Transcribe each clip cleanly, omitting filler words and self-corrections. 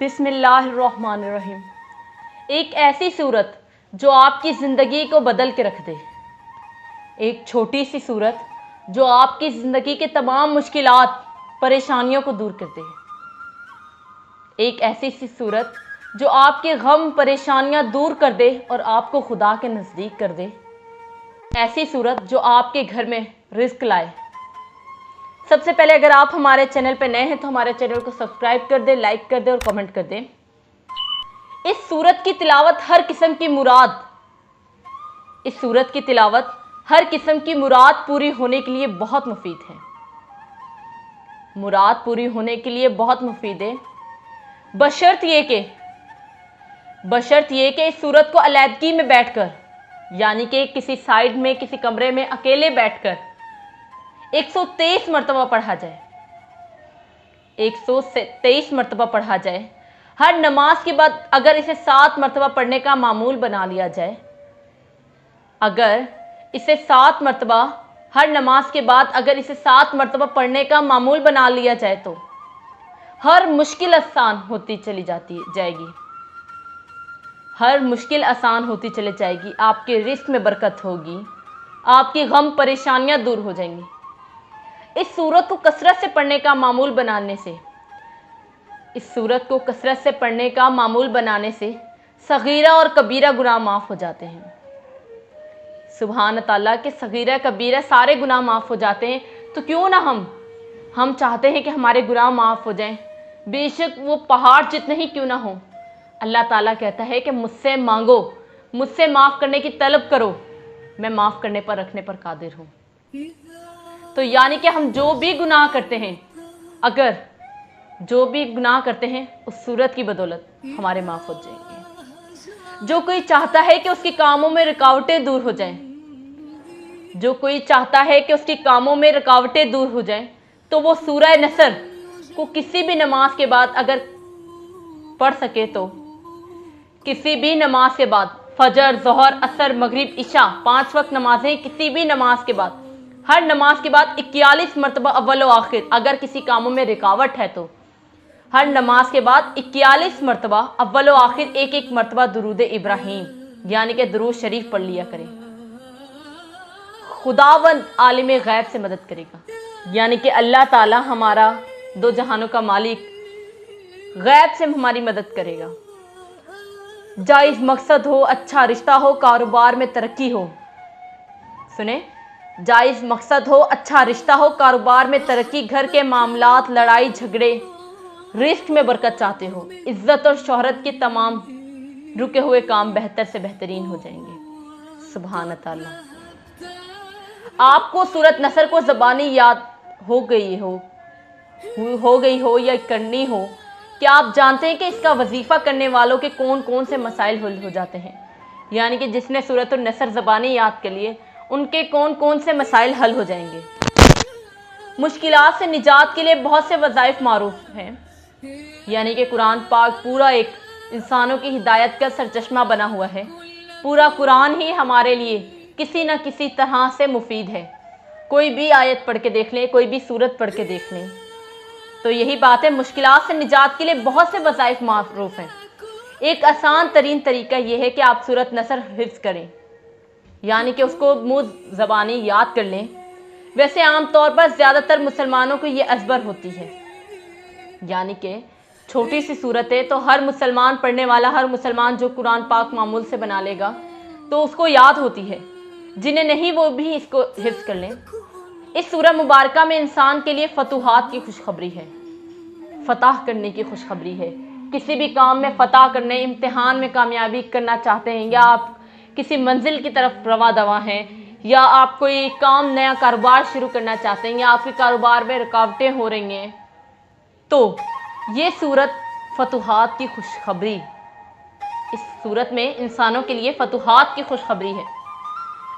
بسم اللہ الرحمن الرحیم۔ ایک ایسی صورت جو آپ کی زندگی کو بدل کے رکھ دے، ایک چھوٹی سی صورت جو آپ کی زندگی کے تمام مشکلات پریشانیوں کو دور کر دے، ایک ایسی سی صورت جو آپ کے غم پریشانیاں دور کر دے اور آپ کو خدا کے نزدیک کر دے، ایسی صورت جو آپ کے گھر میں رزق لائے۔ سب سے پہلے اگر آپ ہمارے چینل پہ نئے ہیں تو ہمارے چینل کو سبسکرائب کر دیں، لائک کر دیں اور کمنٹ کر دیں۔ اس سورت کی تلاوت ہر قسم کی مراد پوری ہونے کے لیے بہت مفید ہے۔ مراد پوری ہونے کے لیے بہت مفید ہے، بشرط یہ کہ اس سورت کو علیحدگی میں بیٹھ کر، یعنی کہ کسی سائیڈ میں کسی کمرے میں اکیلے بیٹھ کر 123 مرتبہ پڑھا جائے۔ 123 مرتبہ پڑھا جائے۔ ہر نماز کے بعد اگر اسے 7 مرتبہ پڑھنے کا معمول بنا لیا جائے، ہر نماز کے بعد اگر اسے 7 مرتبہ پڑھنے کا معمول بنا لیا جائے تو ہر مشکل آسان ہوتی چلی جائے گی۔ ہر مشکل آسان ہوتی چلی جائے گی، آپ کے رزق میں برکت ہوگی، آپ کی غم پریشانیاں دور ہو جائیں گی۔ اس سورت کو کثرت سے پڑھنے کا معمول بنانے سے صغیرہ اور کبیرہ گناہ معاف ہو جاتے ہیں۔ سبحان تعالیٰ کہ صغیرہ کبیرہ سارے گناہ معاف ہو جاتے ہیں، تو کیوں نہ ہم چاہتے ہیں کہ ہمارے گناہ معاف ہو جائیں، بے شک وہ پہاڑ جتنے ہی کیوں نہ ہوں۔ اللہ تعالیٰ کہتا ہے کہ مجھ سے مانگو، مجھ سے معاف کرنے کی طلب کرو، میں معاف کرنے پر رکھنے پر قادر ہوں۔ تو یعنی کہ ہم جو بھی گناہ کرتے ہیں اس سورت کی بدولت ہمارے معاف ہو جائیں گے۔ جو کوئی چاہتا ہے کہ اس کے کاموں میں رکاوٹیں دور ہو جائیں، تو وہ سورہ نصر کو کسی بھی نماز کے بعد اگر پڑھ سکے تو کسی بھی نماز کے بعد، فجر، ظہر، عصر، مغرب، عشاء، 5 وقت نمازیں، کسی بھی نماز کے بعد، ہر نماز کے بعد 41 مرتبہ اول و آخر، اگر کسی کاموں میں رکاوٹ ہے تو ہر نماز کے بعد 41 مرتبہ اول و آخر ایک مرتبہ درود ابراہیم یعنی کہ درود شریف پڑھ لیا کریں۔ خداوند عالم غیب سے مدد کرے گا، یعنی کہ اللہ تعالی ہمارا 2 جہانوں کا مالک غیب سے ہماری مدد کرے گا۔ جائز مقصد ہو، اچھا رشتہ ہو، کاروبار میں ترقی ہو، سنیں، جائز مقصد ہو، اچھا رشتہ ہو، کاروبار میں ترقی، گھر کے معاملات، لڑائی جھگڑے، رزق میں برکت چاہتے ہو، عزت اور شہرت کے تمام رکے ہوئے کام بہتر سے بہترین ہو جائیں گے۔ سبحان تعالیٰ۔ آپ کو سورت نصر کو زبانی یاد ہو گئی ہو یا کرنی ہو، کیا آپ جانتے ہیں کہ اس کا وظیفہ کرنے والوں کے کون سے مسائل حل ہو جاتے ہیں؟ یعنی کہ جس نے سورت النصر زبانی یاد کر لیے، ان کے کون سے مسائل حل ہو جائیں گے۔ مشکلات سے نجات کے لیے بہت سے وظائف معروف ہیں، یعنی کہ قرآن پاک پورا ایک انسانوں کی ہدایت کا سرچشمہ بنا ہوا ہے۔ پورا قرآن ہی ہمارے لیے کسی نہ کسی طرح سے مفید ہے۔ کوئی بھی آیت پڑھ کے دیکھ لیں، کوئی بھی سورت پڑھ کے دیکھ لیں، تو یہی بات ہے، مشکلات سے نجات کے لیے بہت سے وظائف معروف ہیں۔ ایک آسان ترین طریقہ یہ ہے کہ آپ سورت نصر حفظ کریں، یعنی کہ اس کو منہ زبانی یاد کر لیں۔ ویسے عام طور پر زیادہ تر مسلمانوں کو یہ ازبر ہوتی ہے، یعنی کہ چھوٹی سی صورت ہے تو ہر مسلمان پڑھنے والا، ہر مسلمان جو قرآن پاک معمول سے بنا لے گا تو اس کو یاد ہوتی ہے۔ جنہیں نہیں وہ بھی اس کو حفظ کر لیں۔ اس سورہ مبارکہ میں انسان کے لیے فتوحات کی خوشخبری ہے، فتح کرنے کی خوشخبری ہے۔ کسی بھی کام میں فتح کرنے، امتحان میں کامیابی کرنا چاہتے ہیں، یا آپ کسی منزل کی طرف رواں دواں ہیں، یا آپ کوئی کام، نیا کاروبار شروع کرنا چاہتے ہیں، یا آپ کے کاروبار میں رکاوٹیں ہو رہی ہیں، تو یہ سورت فتوحات کی خوشخبری، اس سورت میں انسانوں کے لیے فتوحات کی خوشخبری ہے۔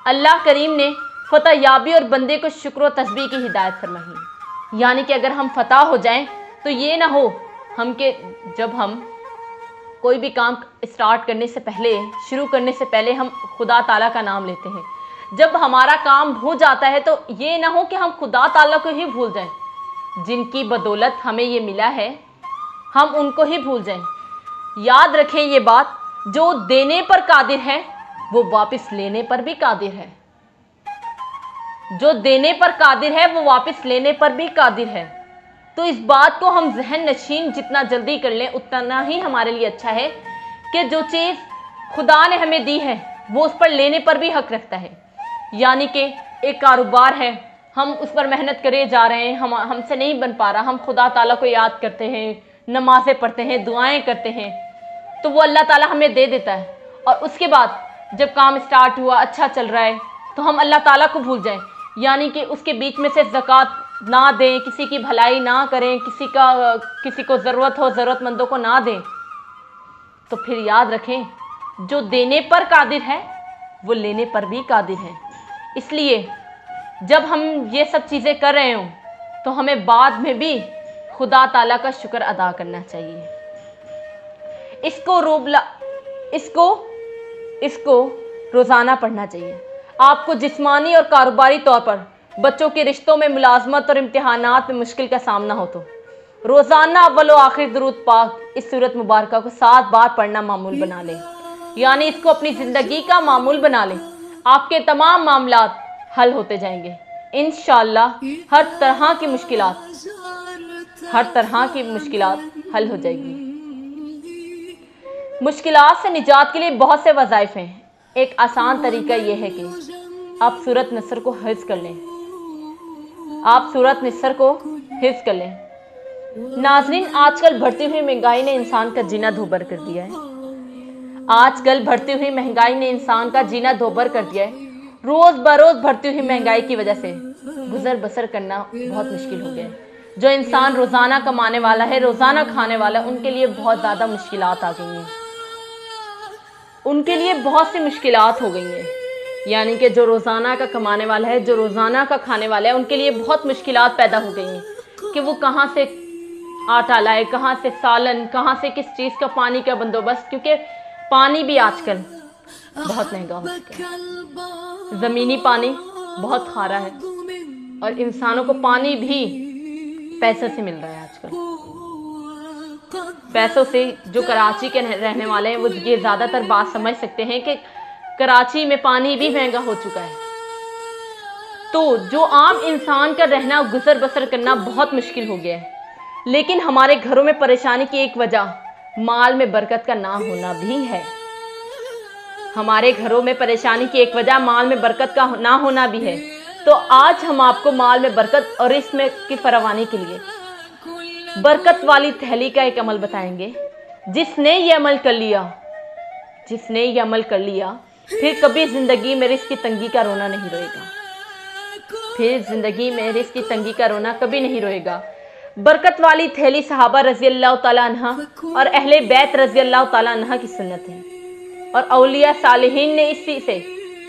اللہ کریم نے فتح یابی اور بندے کو شکر و تسبیح کی ہدایت فرمائی ہے، یعنی کہ اگر ہم فتح ہو جائیں تو یہ نہ ہو کہ جب ہم کوئی بھی کام اسٹارٹ کرنے سے پہلے، شروع کرنے سے پہلے ہم خدا تعالیٰ کا نام لیتے ہیں، جب ہمارا کام ہو جاتا ہے تو یہ نہ ہو کہ ہم خدا تعالیٰ کو ہی بھول جائیں، جن کی بدولت ہمیں یہ ملا ہے، ہم ان کو ہی بھول جائیں۔ یاد رکھیں یہ بات، جو دینے پر قادر ہے وہ واپس لینے پر بھی قادر ہے، جو دینے پر قادر ہے وہ واپس لینے پر بھی قادر ہے۔ تو اس بات کو ہم ذہن نشین جتنا جلدی کر لیں اتنا ہی ہمارے لیے اچھا ہے کہ جو چیز خدا نے ہمیں دی ہے وہ اس پر لینے پر بھی حق رکھتا ہے۔ یعنی کہ ایک کاروبار ہے، ہم اس پر محنت کرے جا رہے ہیں، ہم سے نہیں بن پا رہا، ہم خدا تعالیٰ کو یاد کرتے ہیں، نمازیں پڑھتے ہیں، دعائیں کرتے ہیں، تو وہ اللہ تعالیٰ ہمیں دے دیتا ہے، اور اس کے بعد جب کام اسٹارٹ ہوا، اچھا چل رہا ہے، تو ہم اللہ تعالیٰ کو بھول جائیں، یعنی کہ اس کے بیچ میں سے زکوٰۃ نہ دیں، کسی کی بھلائی نہ کریں، کسی کو ضرورت ہو ضرورت مندوں کو نہ دیں، تو پھر یاد رکھیں جو دینے پر قادر ہے وہ لینے پر بھی قادر ہے۔ اس لیے جب ہم یہ سب چیزیں کر رہے ہوں تو ہمیں بعد میں بھی خدا تعالیٰ کا شکر ادا کرنا چاہیے۔ اس کو روزانہ پڑھنا چاہیے۔ آپ کو جسمانی اور کاروباری طور پر بچوں کے رشتوں میں ملازمت اور امتحانات میں مشکل کا سامنا ہو تو روزانہ اول و آخر درود پاک اس سورت مبارکہ کو 7 بار پڑھنا معمول بنا لیں، یعنی اس کو اپنی زندگی کا معمول بنا لیں۔ آپ کے تمام معاملات حل ہوتے جائیں گے انشاءاللہ۔ ہر طرح کی مشکلات حل ہو جائے گی۔ مشکلات سے نجات کے لیے بہت سے وظائف ہیں۔ ایک آسان طریقہ یہ ہے کہ آپ سورت نصر کو حفظ کر لیں۔ ناظرین، آج کل بڑھتی ہوئی مہنگائی نے انسان کا جینا دوبر کر دیا ہے۔ روز بروز بڑھتی ہوئی مہنگائی کی وجہ سے گزر بسر کرنا بہت مشکل ہو گیا ہے۔ جو انسان روزانہ کمانے والا ہے، روزانہ کھانے والا ہے، ان کے لیے بہت زیادہ مشکلات آ گئی ہیں، ان کے لیے بہت سی مشکلات ہو گئی ہیں۔ یعنی کہ جو روزانہ کا کمانے والا ہے، جو روزانہ کا کھانے والا ہے، ان کے لیے بہت مشکلات پیدا ہو گئی ہیں کہ وہ کہاں سے آٹا لائے، کہاں سے سالن، کہاں سے کس چیز کا پانی کا بندوبست، کیونکہ پانی بھی آج کل بہت مہنگا ہو چکا ہے۔ زمینی پانی بہت کھارا ہے اور انسانوں کو پانی بھی پیسوں سے مل رہا ہے آج کل۔ پیسوں سے جو کراچی کے رہنے والے ہیں وہ یہ زیادہ تر بات سمجھ سکتے ہیں کہ کراچی میں پانی بھی مہنگا ہو چکا ہے۔ تو جو عام انسان کا رہنا، گزر بسر کرنا بہت مشکل ہو گیا ہے۔ لیکن ہمارے گھروں میں پریشانی کی ایک وجہ مال میں برکت کا نہ ہونا بھی ہے۔ ہمارے گھروں میں پریشانی کی ایک وجہ مال میں برکت کا نہ ہونا بھی ہے۔ تو آج ہم آپ کو مال میں برکت اور رزق میں کی فراوانی کے لیے برکت والی تھیلی کا ایک عمل بتائیں گے۔ جس نے یہ عمل کر لیا پھر کبھی زندگی میں رزق کی تنگی کا رونا نہیں روئے گا۔ برکت والی تھیلی صحابہ رضی اللہ تعالیٰ عنہ اور اہل بیت رضی اللہ تعالیٰ عنہ کی سنت ہے، اور اولیاء صالحین نے اسی سے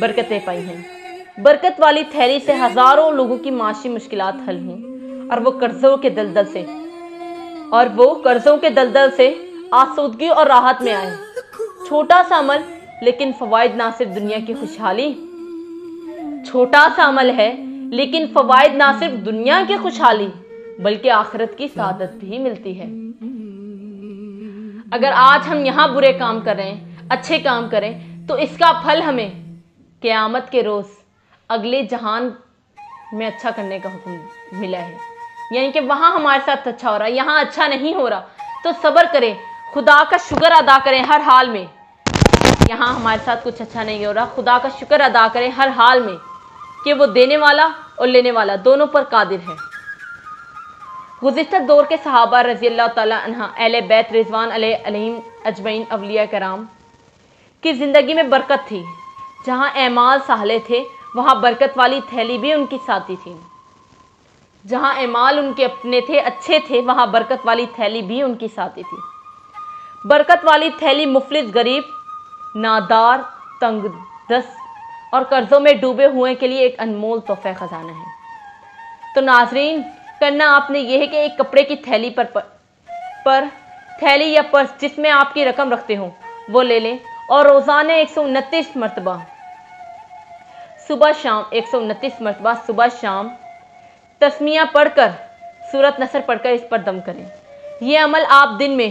برکتیں پائی ہیں۔ برکت والی تھیلی سے ہزاروں لوگوں کی معاشی مشکلات حل ہوں، اور وہ قرضوں کے دلدل سے آسودگی اور راحت میں آئے۔ چھوٹا سا عمل لیکن فوائد نہ صرف دنیا کی خوشحالی، بلکہ آخرت کی سعادت بھی ملتی ہے۔ اگر آج ہم یہاں برے کام کر رہے ہیں، اچھے کام کریں، تو اس کا پھل ہمیں قیامت کے روز اگلے جہان میں اچھا کرنے کا حکم ملا ہے۔ یعنی کہ وہاں ہمارے ساتھ اچھا ہو رہا ہے، یہاں اچھا نہیں ہو رہا، تو صبر کریں، خدا کا شکر ادا کریں ہر حال میں۔ یہاں ہمارے ساتھ کچھ اچھا نہیں ہو رہا، خدا کا شکر ادا کریں ہر حال میں کہ وہ دینے والا اور لینے والا دونوں پر قادر ہے۔ گزشتہ دور کے صحابہ رضی اللہ تعالیٰ عنہ، اہل بیت رضوان علیہم اجمعین، اولیاء کرام کی زندگی میں برکت تھی۔ جہاں اعمال صالح تھے وہاں برکت والی تھیلی بھی ان کی ساتھی تھی۔ جہاں اعمال ان کے اپنے تھے، اچھے تھے، وہاں برکت والی تھیلی بھی ان کی ساتھی تھی۔ برکت والی تھیلی مفلس، غریب، نادار، تنگ دست اور قرضوں میں ڈوبے ہوئے کے لیے ایک انمول تحفہ خزانہ ہے۔ تو ناظرین، کرنا آپ نے یہ ہے کہ ایک کپڑے کی تھیلی پر تھیلی یا پرس جس میں آپ کی رقم رکھتے ہوں وہ لے لیں، اور روزانہ 129 مرتبہ صبح شام تسمیہ پڑھ کر، سورت نصر پڑھ کر اس پر دم کریں۔ یہ عمل آپ دن میں